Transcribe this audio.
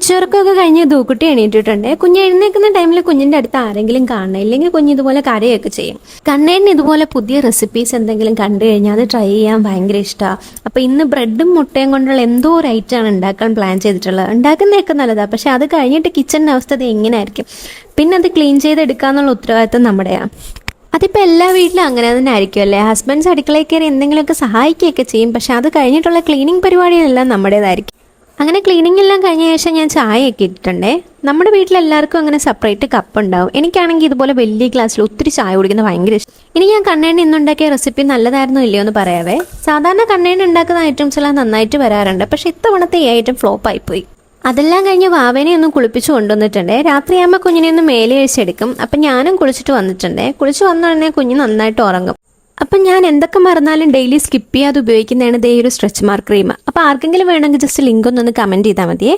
ഉച്ചവർക്കൊക്കെ കഴിഞ്ഞ് ദൂക്കുട്ടി എണീറ്റിട്ടുണ്ട്. കുഞ്ഞ് എഴുന്നേൽക്കുന്ന ടൈമിൽ കുഞ്ഞിന്റെ അടുത്ത് ആരെങ്കിലും കാണണം, ഇല്ലെങ്കിൽ കുഞ്ഞ് ഇതുപോലെ കരയൊക്കെ ചെയ്യും. കണ്ണേന് ഇതുപോലെ പുതിയ റെസിപ്പീസ് എന്തെങ്കിലും കണ്ടു കഴിഞ്ഞാൽ അത് ട്രൈ ചെയ്യാൻ ഭയങ്കര ഇഷ്ടമാണ്. അപ്പോൾ ഇന്ന് ബ്രെഡും മുട്ടയും കൊണ്ടുള്ള എന്തോ ഒരു ഐറ്റമാണ് ഉണ്ടാക്കാൻ പ്ലാൻ ചെയ്തിട്ടുള്ളത്. ഉണ്ടാക്കുന്നതൊക്കെ നല്ലതാണ്, പക്ഷെ അത് കഴിഞ്ഞിട്ട് കിച്ചണിൻ്റെ അവസ്ഥ അത് എങ്ങനെയായിരിക്കും, പിന്നെ അത് ക്ലീൻ ചെയ്തെടുക്കാന്നുള്ള ഉത്തരവാദിത്തം നമ്മുടെയാണ്. അതിപ്പോൾ എല്ലാ വീട്ടിലും അങ്ങനെ തന്നെ ആയിരിക്കും അല്ലേ. ഹസ്ബൻഡ്സ് അടുക്കളയിൽ കയറി എന്തെങ്കിലുമൊക്കെ സഹായിക്കുകയൊക്കെ ചെയ്യും, പക്ഷെ അത് കഴിഞ്ഞിട്ടുള്ള ക്ലീനിങ് പരിപാടികളെല്ലാം നമ്മുടേതായിരിക്കും. അങ്ങനെ ക്ലീനിങ് എല്ലാം കഴിഞ്ഞ ശേഷം ഞാൻ ചായയൊക്കെ ഇട്ടിട്ടുണ്ടേ. നമ്മുടെ വീട്ടിലെല്ലാവർക്കും അങ്ങനെ സെപ്പറേറ്റ് കപ്പ് ഉണ്ടാവും. എനിക്കാണെങ്കിൽ ഇതുപോലെ വലിയ ഗ്ലാസ്സിൽ ഒത്തിരി ചായ കുടിക്കുന്നത് ഭയങ്കര ഇഷ്ടം. ഇനി ഞാൻ കണ്ണേണ്ണ ഇന്നുണ്ടാക്കിയ റെസിപ്പി നല്ലതായിരുന്നോ ഇല്ലയോ എന്ന് പറയാവേ. സാധാരണ കണ്ണേണ്ണ ഉണ്ടാക്കുന്ന ഐറ്റംസ് എല്ലാം നന്നായിട്ട് വരാറുണ്ട്, പക്ഷെ ഇത്തവണത്തെ ഈ ഐറ്റം ഫ്ലോപ്പ് ആയിപ്പോയി. അതെല്ലാം കഴിഞ്ഞ് വാവേനെ ഒന്ന് കുളിപ്പിച്ച് കൊണ്ടുവന്നിട്ടുണ്ടേ. രാത്രിയാകുമ്പോൾ കുഞ്ഞിനെ ഒന്ന് മേലെ അഴിച്ചെടുക്കും. അപ്പം ഞാനും കുളിച്ചിട്ട് വന്നിട്ടുണ്ടേ. കുളിച്ച് വന്ന ഉടനെ കുഞ്ഞ് നന്നായിട്ട് ഉറങ്ങും. അപ്പം ഞാൻ എന്തൊക്കെ മറന്നാലും ഡെയിലി സ്കിപ്പ് ചെയ്യാതെ ഉപയോഗിക്കുന്നതാണ് ദേ ഒരു സ്ട്രെച്ച് മാർക്ക് ക്രീം. അപ്പോൾ ആർക്കെങ്കിലും വേണമെങ്കിൽ ജസ്റ്റ് ലിങ്ക് ഒന്ന് കമൻറ്റ് ചെയ്താൽ മതിയേ.